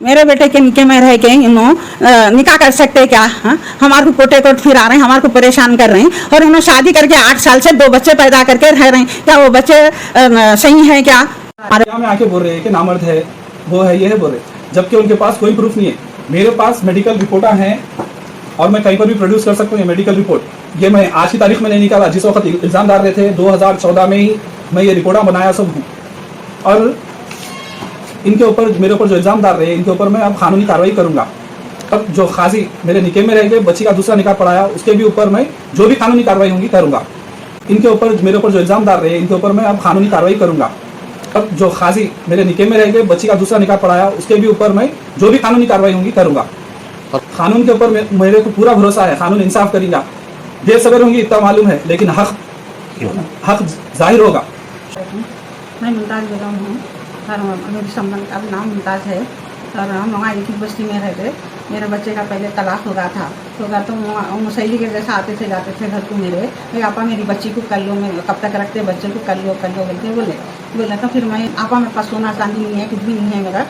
मेरे बेटे के निके में रह के निकाह कर सकते हैं क्या? हाँ, हमारे को कोटे कोट फिरा रहे हैं, हमारे को परेशान कर रहे हैं और इन्होंने शादी करके 8 साल से 2 बच्चे पैदा करके रह रहे हैं। क्या वो बच्चे सही है क्या? में आके बोल रहे हैं कि नामर्द है, वो है, ये है बोल रहे, जबकि उनके पास कोई प्रूफ नहीं है। मेरे पास मेडिकल रिपोर्टा हैं और मैं कहीं पर भी प्रोड्यूस कर सकता हूँ ये मेडिकल रिपोर्ट। ये मैं आज की तारीख में नहीं निकाला, जिस वक्त इल्ज़ाम डाल रहे थे 2014 में ही मैं ये रिपोर्टा बनाया सब हूँ। और इनके ऊपर, मेरे ऊपर जो इल्ज़ाम डाल रहे हैं, इनके ऊपर मैं अब कानूनी कार्रवाई करूँगा। अब जो खाजी मेरे निके में रह गए, बच्ची का दूसरा निकाह पढ़ाया, उसके भी ऊपर मैं जो भी कानूनी कार्रवाई होंगी करूँगा। इनके ऊपर, मेरे ऊपर जो इल्ज़ाम डाल रहे हैं, इनके ऊपर मैं अब कानूनी कार्रवाई करूँगा। अब जो खाजी मेरे निके में रह गए, बच्ची का दूसरा निकाह पढ़ाया, उसके भी ऊपर मैं जो भी कानूनी कार्रवाई होंगी करूँगा। कानून के ऊपर मेरे को पूरा भरोसा है, कानून इंसाफ करेगा। देर सवेर होंगी इतना मालूम है, लेकिन हक जाहिर होगा। मैं मुमताज़ बेगम हूँ और मेरे संबंध का नाम मुमताज़ है और हम वहाँ एक ही बस्ती में रहते। मेरे बच्चे का पहले तलाक हो गया था, तो सहेली के जैसा आते थे जाते थे घर को मेरे आपा मेरी बच्ची को कर लो, मैं कब तक रखते बच्चे को, कर लो बोलते बोले तो फिर मैं आपा मेरे पास सोना चांदी नहीं है, कुछ भी नहीं है मेरा,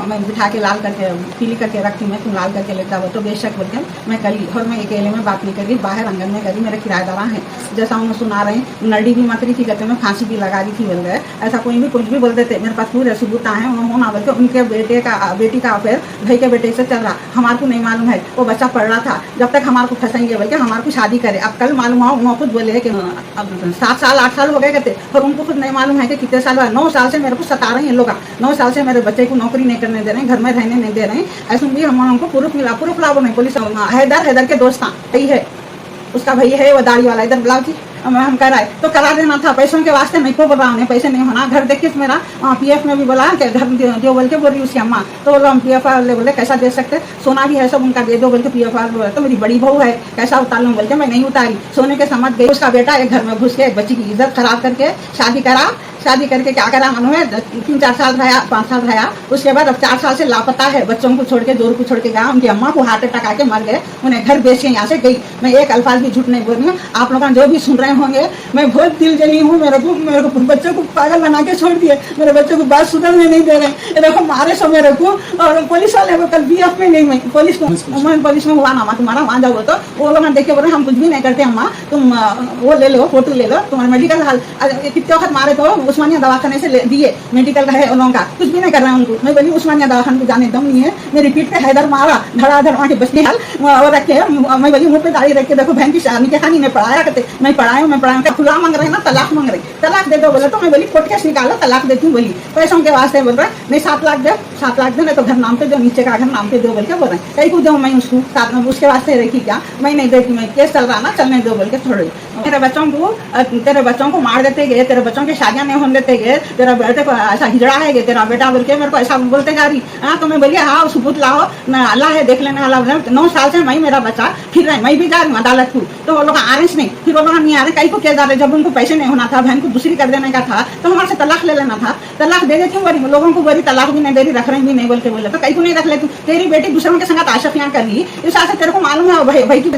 मैं बिठा के लाल करके पीली करके रखती, मैं तुम लाल करके लेता हो तो बेशक बोलते मैं करी। और मैं अकेले में बात नहीं करी, बाहर आंगन में करी। मेरे किराएदार हैं जैसा उन्हें सुना रहे हैं, नडी भी मत रही थी, कहते मैं फांसी भी लगा रही थी बोल रहे। ऐसा कोई भी कुछ भी बोल देते, मेरे पास पूरे सबूत हैं। उन्होंने बोलते उनके बेटी का अफेयर भाई के बेटे से चल रहा, हमारे को नहीं मालूम है। वो बच्चा पढ़ रहा था, जब तक हमारे को फंसाएंगे बोल के हमारे को शादी करे। अब कल मालूम हुआ, उन्होंने खुद बोले कि अब 7 साल 8 साल हो गए कहते, पर उनको खुद नहीं मालूम है कि कितने साल हुआ। 9 साल से मेरे को सता रहे हैं लोग, 9 साल से मेरे बच्चे को नौकरी नहीं करने दे रहे हैं, घर में रहने नहीं दे रहे हैं। ऐसे भी हमको प्रूफ मिला, प्रूफ लाभ नहीं। पुलिस हैदर के दोस्त यही है, उसका भाई है वो दाढ़ी वाला, इधर बुलाओ जी हम कराए तो करा देना था। पैसों के वास्ते नहीं को बोल रहा हूँ, पैसे नहीं होना। घर देख के मेरा PF में भी बोला कि घर दो बोल के बोल रही उसकी अम्मा, तो बोलो हम PF वाले बोले कैसा दे सकते, सोना भी है सब उनका दे दो बोल के PF वाले बोले। तो मेरी बड़ी बहू है, कैसा उतार लूँ बोल के मैं नहीं उतारी, सोने के समझ गई। उसका बेटा एक घर में घुस के एक बच्ची की इज्जत खराब करके शादी करके क्या करा मालूम है, 3-4 साल रहा, 5 साल रहा। उसके बाद अब 4 साल से लापता है, बच्चों को छोड़ के, जोर को छोड़ के गया। उनकी अम्मा को हार्ट अटैक आके मर गए, उन्हें घर बेच के यहाँ से गई। मैं एक अल्फाज भी झूठ नहीं बोल रही हूँ, आप लोग जो भी सुन रहे होंगे। मैं बहुत दिल जली हूँ, मेरे को बच्चों को पागल बना के छोड़ दिए, मेरे बच्चों को बात सुधरने नहीं दे रहे। देखो मारे सो मेरे को, और पुलिस वाले को कल BF में नहीं, मैं पुलिस में हुआ ना तुम्हारा, वहाँ जाओ तो वो लोग देख के बोल रहे हम कुछ भी नहीं करते अम्मा, तुम वो ले लो, फोटो ले लो, तुम्हारे मेडिकल हाल कितने वक्त मारे तो उस्मानिया दवाखाने से दिए, मेडिकल है उन लोगों का, कुछ भी नहीं कर रहे हैं उनको। मैं बोली उस्मानिया दवाखाने को जाने दम नहीं है। मेरी पीठ पे हैदर मारा, धड़ाधड़ वहाँ के बचने हाल और रख के, मैं बोली मुँह पे दाढ़ी रख के, देखो बहन की निकाह खानी ने पढ़ाया करते, मैं पढ़ाया खुला मांग रहे ना, तलाक मांग रहे, तलाक दे दो बोले। तो मैं बोली कोर्ट केस निकालो, तलाक देती हूँ बोली, पैसों के वास्ते बोल रहे नहीं 7 लाख दे, 7 लाख दे नहीं तो घर नाम पे दो, नीचे का घर नाम पे दो बोल के बोल रहे। कहीं को दो मैं उसको उसके वास्ते रखी क्या, मैं नहीं देती, मैं केस चल रहा ना, चलने दो बोल के थोड़ी। तेरे बच्चों को मार देते गए, तेरे बच्चों की शादियां नहीं होने देते गए, तेरा बेटे को ऐसा हिजड़ा है, तेरा बेटा बोल के मेरे को ऐसा बोलते जा रही। हाँ तो मैं बोलिए हाँ सबूत लाओ ना, अल्लाह है देख लेने वाला। 9 साल से मैं मेरा बच्चा फिर रहे, मैं भी जा रही हूँ अदालत को, तो वो लोग आ रहे नहीं, फिर वो लोग नहीं आ रहे। कहीं को क्या जा रहे, जब उनको पैसे नहीं होना था, बहन को दूसरी कर देने का था, तो हमारे से तलाक ले लेना था। तलाक दे देती हूँ लोगों को, बोली तलाक भी नहीं दे रही, रख रही भी नहीं बोल के बोले। तो कहीं को नहीं रख लेती, तेरी बेटी दूसरों के संग आशफियाँ कर रही, इस से तेरे को मालूम है भाई की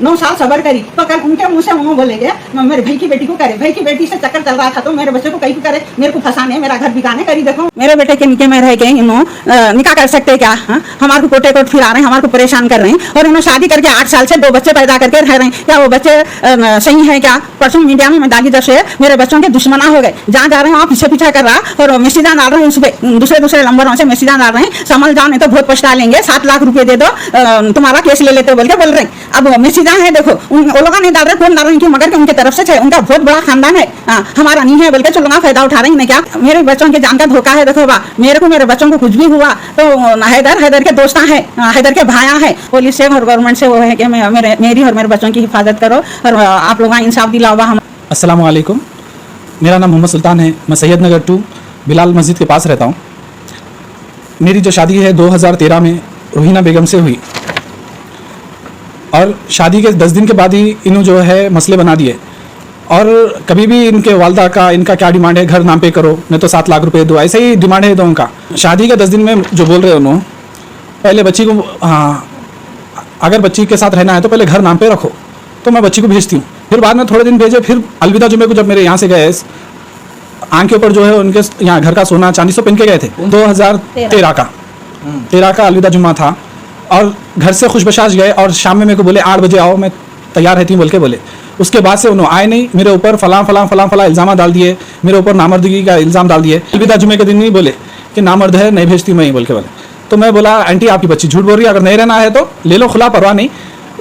9 साल सबर करी, तो कल उनके मुँह से उन्होंने बोलेगे मेरे भाई की बेटी को करे, भाई की बेटी से चक्कर चल रहा था, तो मेरे बच्चे को कहीं को करे, मेरे को फंसाने, मेरा घर बिगाने करी। देखो मेरे बेटे के निके में रह के निकाह कर सकते हैं क्या? हाँ, हमारे को कोटे कोट फिरा रहे हैं, हमारे को परेशान कर रहे हैं और उन्होंने शादी करके 8 साल से 2 बच्चे पैदा करके रह रहे हैं। क्या वो बच्चे सही है क्या? परसों मीडिया में मैं दागी से मेरे बच्चों के दुश्मना हो गए, जहाँ जा रहे हैं वहाँ पीछे कर रहा और मैसेजान डाल रहे हैं, उसपे दूसरे नंबरों से मैसेजान डाल रहे हैं, समझ जाओ नहीं तो बहुत पछता लेंगे, 7 लाख रुपए दे दो, तुम्हारा केस ले लेते बोल के बोल रहे हैं। अब मैसेजान है देखो, वो लोग नहीं डाल रहे, कौन डाल रहे हैं मगर उनकी तरफ से उनका बहुत बड़ा खानदान है, हमारा नहीं है बोल के चलो फायदा उठा रहे हैं। क्या मेरे बच्चों के जान का धोखा है? देखो मेरे बच्चों को कुछ भी हुआ तो हैदर के दोस्त हैं, हैदर के भाया हैं, पुलिस से और गवर्नमेंट से वो है कि मेरी और मेरे बच्चों की हिफाजत करो और आप लोग इंसाफ दिलाओ। अस्सलाम वालेकुम, मेरा नाम मोहम्मद सुल्तान है, मैं सैयद नगर 2 बिलाल मस्जिद के पास रहता हूँ। मेरी जो शादी है 2013 में रोहिना बेगम से हुई और शादी के 10 दिन के बाद ही इन्हों जो है मसले बना दिए। और कभी भी इनके वालदा का इनका क्या डिमांड है, घर नाम पे करो नहीं तो 7 लाख रुपए दो, ऐसे ही डिमांड है दोनों का। शादी के 10 दिन में जो बोल रहे हैं उन्होंने, पहले बच्ची को अगर बच्ची के साथ रहना है तो पहले घर नाम पे रखो, तो मैं बच्ची को भेजती हूँ। फिर बाद में थोड़े दिन भेजे, फिर अलविदा जुमे को जब मेरे यहाँ से गए, आंख के ऊपर जो है उनके यहाँ घर का सोना चांदी सब पहन के गए थे 2013 का। 13 का अलविदा जुम्मा था और घर से खुशबशाश गए और शाम में मेरे को बोले 8 बजे आओ, मैं तैयार रहती हूँ बोल के बोले। उसके बाद से उन्होंने आए नहीं, मेरे ऊपर फलां इल्ज़ाम डाल दिए, मेरे ऊपर नामर्दगी का इल्ज़ाम डाल दिए। अलविदा जुम्मे के दिन नहीं बोले कि नामर्द है, नहीं भेजती मैं ही बोल के बोले। तो मैं बोला आंटी आपकी बच्ची झूठ बोल रही है, अगर नहीं रहना है तो ले लो खुला, परवाह नहीं।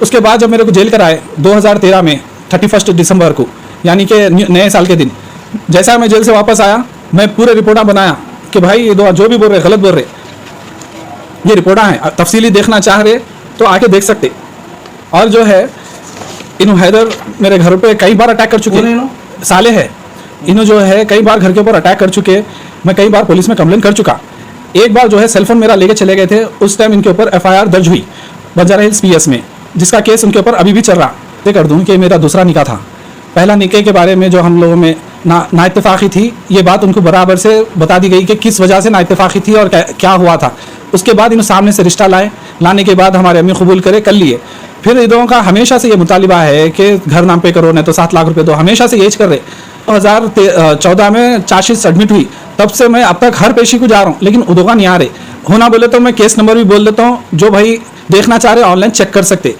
उसके बाद जब मेरे को जेल कराए 2013 में 31 दिसंबर को, यानी कि नए साल के दिन, जैसा मैं जेल से वापस आया मैं पूरे रिपोर्टा बनाया कि भाई ये जो भी बोल रहे गलत बोल रहे, ये रिपोर्टा हैं, तफसीली देखना चाह रहे तो आके देख सकते। और जो है इन हैदर मेरे घर पे कई बार अटैक कर चुके, साले है इन्हों जो है कई बार घर के ऊपर अटैक कर चुके। मैं कई बार पुलिस में कंप्लेन कर चुका। एक बार जो है सेलफोन मेरा लेके चले गए थे, उस टाइम इनके ऊपर FIR दर्ज हुई बंजारा हिल्स PS में, जिसका केस उनके ऊपर अभी भी चल रहा। ये कर दूं कि मेरा दूसरा निकाह था। पहला निकाह के बारे में जो हम लोगों में ना इत्तेफाकी थी, ये बात उनको बराबर से बता दी गई कि किस वजह से ना इत्तेफाकी थी और क्या हुआ था। उसके बाद इन सामने से रिश्ता लाने के बाद हमारे अम्मी कबूल करे कर लिए। फिर इन का हमेशा से ये मुतालिबा है कि घर नाम पे करो, नहीं तो 7 लाख रुपए दो, हमेशा से यही कर रहे। 2014 में चार्जशीट सबमिट हुई, तब से मैं अब तक हर पेशी को जा रहा हूँ, लेकिन उदोगा नहीं आ रहे। होना बोले तो मैं केस नंबर भी बोल देता हूँ, जो भाई देखना चाह रहे ऑनलाइन चेक कर सकते।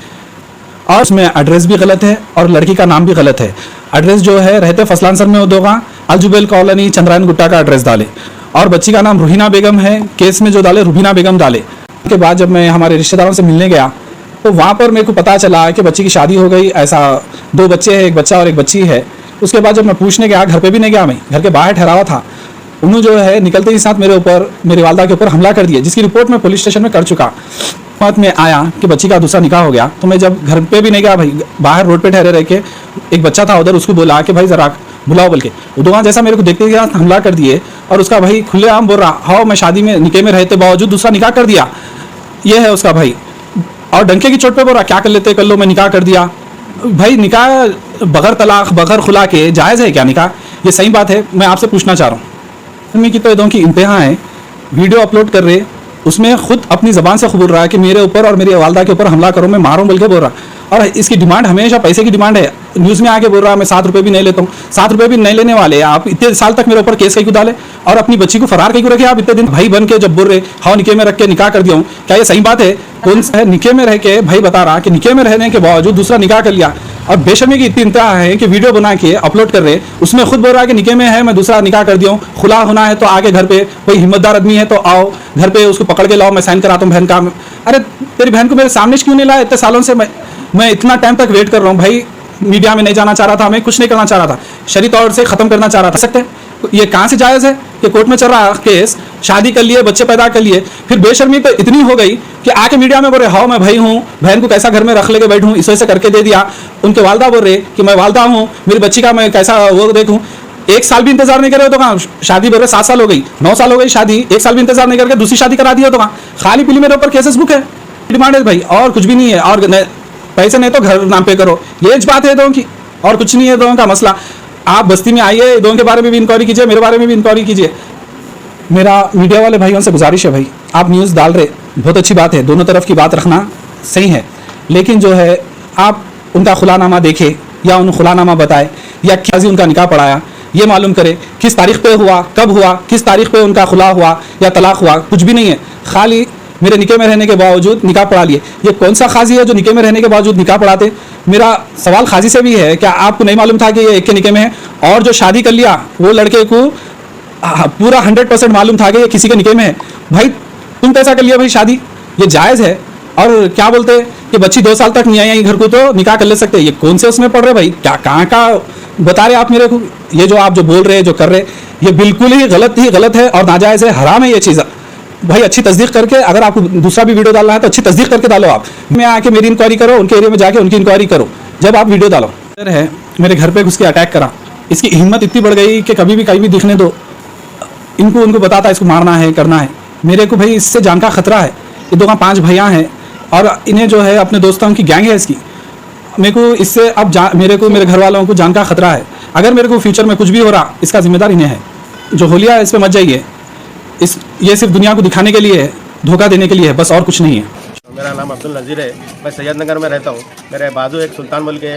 और उसमें एड्रेस भी गलत है और लड़की का नाम भी गलत है। एड्रेस जो है रहते फसलानसर में उदोगा, अलजुबेल कॉलोनी चंद्रायन गुट्टा का एड्रेस डाले, और बच्ची का नाम रूहीना बेगम है, केस में जो डाले रूबीना बेगम डाले। उसके बाद जब मैं हमारे रिश्तेदारों से मिलने गया तो वहाँ पर मेरे को पता चला कि बच्ची की शादी हो गई, ऐसा 2 बच्चे हैं, एक बच्चा और एक बच्ची है। उसके बाद जब मैं पूछने गया, घर पे भी नहीं गया, मैं घर के बाहर ठहरा हुआ था, उन्होंने जो है निकलते ही साथ मेरे ऊपर, मेरी वालदा के ऊपर हमला कर दिया, जिसकी रिपोर्ट मैं पुलिस स्टेशन में कर चुका। बात में आया कि बच्ची का दूसरा निकाह हो गया, तो मैं जब घर पे भी नहीं गया भाई, बाहर रोड पे ठहरे रह के एक बच्चा था उधर, उसको बोला कि भाई जरा बुलाओ बोल के। उदोगा जैसा मेरे को देखते ही हमला कर दिए और उसका भाई खुलेआम बोल रहा, हाँ मैं शादी में निकाह में रहते बावजूद दूसरा निकाह कर दिया, ये है उसका भाई। और डंके की चोट पे बोल रहा क्या कर लेते कर लो, मैं निकाह कर दिया। भाई निकाह बगैर तलाक बगैर खुला के जायज़ है क्या निकाह? ये सही बात है? मैं आपसे पूछना चाह रहा हूँ। मैं की तो की इंतहा है, वीडियो अपलोड कर रहे, उसमें खुद अपनी ज़बान से बोल रहा है कि मेरे ऊपर और मेरी वालदा के ऊपर हमला करो, मैं मारूं बोल के बोल रहा। और इसकी डिमांड हमेशा पैसे की डिमांड है। न्यूज़ में आके बोल रहा है मैं 7 रुपये भी नहीं लेता हूँ। 7 रुपये भी नहीं लेने वाले आप इतने साल तक मेरे ऊपर केस कहीं डाले और अपनी बच्ची को फरार कहीं रखे आप इतने दिन। भाई बन के जब बोल रहे हाँ निकाह में रख के निकाह कर दिया हूँ, क्या ये सही बात है? कौन सा है निकाह में रह के भाई बता रहा कि निकाह में रहने के बावजूद दूसरा निकाह कर लिया, और बेशर्मी की इतनी इंतहा है कि वीडियो बना के अपलोड कर रहे, उसमें खुद बोल रहा है कि निकाह में है मैं दूसरा निकाह कर दिया हूँ, खुला होना है तो आगे घर पे कोई हिम्मतदार आदमी है तो आओ घर पे उसको पकड़ के लाओ, मैं साइन कराता हूँ बहन का। अरे तेरी बहन को मेरे सामने क्यों नहीं लाया? इतने सालों से मैं इतना टाइम तक वेट कर रहा हूँ भाई। मीडिया में नहीं जाना चाह रहा था, मैं कुछ नहीं करना चाह रहा था, शरई तौर से ख़त्म करना चाह रहा था। सकते ये कहाँ से जायज़ है कि कोर्ट में चल रहा केस, शादी कर लिए, बच्चे पैदा कर लिए, फिर बेशर्मी तो इतनी हो गई कि आके मीडिया में बोल रहे हाँ मैं भाई हूँ, बहन को कैसा घर में रख लेके बैठूँ, इस वजह से करके दे दिया। उनके वालदा बोल रहे कि मैं वालदा हूँ, मेरी बच्ची का मैं कैसा वो देखूँ। 1 साल भी इंतजार नहीं करे तो कहाँ शादी बोल रहे 7 साल हो गई, 9 साल हो गई शादी, 1 साल भी इंतजार नहीं करके दूसरी शादी करा दिया तो कहाँ? खाली पीली मेरे ऊपर केसेस बुक है, डिमांड है भाई, और कुछ भी नहीं है। और पैसे नहीं तो घर नाम पे करो, ये बात है दोनों की, और कुछ नहीं है दोनों का मसला। आप बस्ती में आइए, दोनों के बारे में भी इंक्वायरी कीजिए, मेरे बारे में भी इंक्वायरी कीजिए। मेरा मीडिया वाले भाइयों से गुजारिश है भाई, आप न्यूज़ डाल रहे बहुत अच्छी बात है, दोनों तरफ की बात रखना सही है, लेकिन जो है आप उनका खुलानामा देखें या उन्हें खुलानामा बताए या क्या उनका निकाह पढ़ाया, ये मालूम करें किस तारीख पे हुआ, कब हुआ, किस तारीख पे उनका खुला हुआ या तलाक हुआ, कुछ भी नहीं है। खाली मेरे निकाह में रहने के बावजूद निकाह पढ़ा लिए। ये कौन सा खाजी है जो निकाह में रहने के बावजूद निकाह पढ़ाते? मेरा सवाल खाजी से भी है, क्या आपको नहीं मालूम था कि ये एक के निकाह में है? और जो शादी कर लिया वो लड़के को पूरा 100% मालूम था कि ये किसी के निकाह में है। भाई तुम कैसा कर लिया भाई शादी? ये जायज़ है? और क्या बोलते हैं कि बच्ची 2 साल तक नहीं आई घर को तो निकाह कर ले सकते? ये कौन से उसमें पढ़ रहे भाई? क्या कहाँ का बता रहे आप मेरे को? ये जो आप जो बोल रहे जो कर रहे, ये बिल्कुल ही गलत है और नाजायज़ है, हराम है ये चीज़। भाई अच्छी तस्दीक करके, अगर आपको दूसरा भी वीडियो डालना है तो अच्छी तस्दीक करके डालो। आप मैं आके मेरी इंक्वायरी करो, उनके एरिया में जाके उनकी इंक्वायरी करो जब आप वीडियो डालो। है मेरे घर पे घुस के अटैक करा, इसकी हिम्मत इतनी बढ़ गई कि कभी भी कहीं भी दिखने दो, इनको बताता इसको मारना है करना है। मेरे को भाई इससे जान का खतरा है। ये 5 भैया हैं और इन्हें जो है अपने दोस्तों की गैंग है इसकी। मेरे को इससे अब मेरे घर वालों को जान का खतरा है। अगर मेरे को फ्यूचर में कुछ भी हो रहा, इसका जिम्मेदार इन्हें है। जो होलिया है इस पर मत जाइए, ये सिर्फ दुनिया को दिखाने के लिए है, धोखा देने के लिए है, बस और कुछ नहीं है। मेरा नाम अब्दुल नज़ीर है, मैं सैयद नगर में रहता हूँ। मेरे बाजू एक सुल्तान बोल के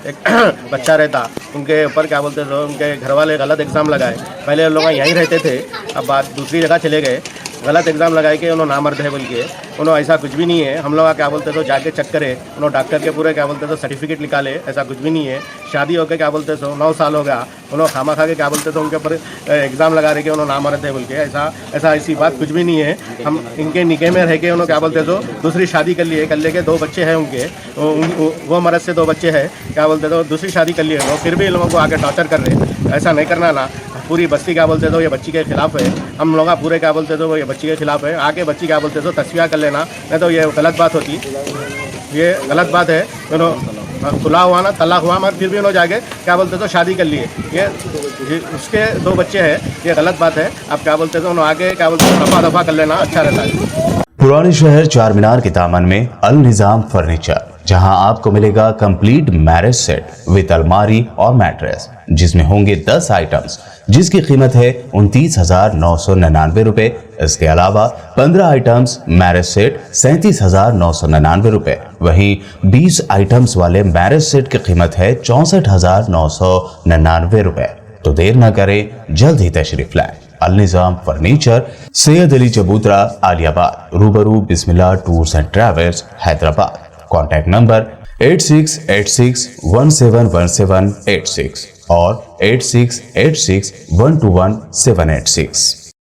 एक बच्चा रहता, उनके ऊपर क्या बोलते थे, उनके घर वाले गलत एग्ज़ाम लगाए। पहले लोग यहीं रहते थे, अब बात दूसरी जगह चले गए। गलत एग्ज़ाम लगाए के उन्होंने नामर्द है बोल के, उन्होंने ऐसा कुछ भी नहीं है। हम लोग क्या बोलते तो जाके चेक करे, उन्होंने डॉक्टर के पूरे क्या बोलते तो सर्टिफिकेट निकाले, ऐसा कुछ भी नहीं है। शादी होकर क्या बोलते तो 9 साल हो गया, उन्होंने खामा खा के क्या बोलते तो उनके ऊपर एग्ज़ाम लगा रहे के उन्होंने नामर्द है बोल के, ऐसी बात कुछ भी नहीं है। हम इनके निके में रह के उन्होंने क्या बोलते तो दूसरी शादी कर लिए, के 2 बच्चे हैं उनके, वो मर्द से 2 बच्चे हैं, क्या बोलते तो दूसरी शादी कर लिए लोग, फिर भी लोगों को आगे टॉर्चर कर रहे हैं। ऐसा नहीं करना ना। पूरी बस्ती क्या बोलते तो ये बच्ची के खिलाफ है, हम लोग पूरे क्या बोलते तो ये बच्ची के खिलाफ है। आके बच्ची क्या बोलते तो तस्वीर कर लेना, नहीं तो ये गलत बात होती, ये गलत बात है। खुला हुआ ना तलाक हुआ, मगर फिर भी उन्होंने जाके क्या बोलते तो शादी कर लिए, ये उसके 2 बच्चे हैं, ये गलत बात है। आप क्या बोलते तो उन्होंने आगे क्या बोलते तो दफा कर लेना अच्छा रहता है। पुराने शहर चार मीनार के दामन में अल निजाम फर्नीचर, जहां आपको मिलेगा कंप्लीट मैरिज सेट विद अलमारी और मैट्रेस, जिसमें होंगे 10 आइटम्स, जिसकी कीमत है 29,999 रुपए। इसके अलावा 15 आइटम्स मैरिज सेट 37,999 रुपए। वहीं 20 आइटम्स वाले मैरिज सेट की कीमत है 64,999 रुपए। तो देर न करें, जल्द ही तशरीफ लाएं। अल निजाम फर्नीचर, सैयद अली चबूतरा, आलियाबाद, रूबरू Bismillah tours and travels, Hyderabad. Contact number 8686171786 और 8686121786।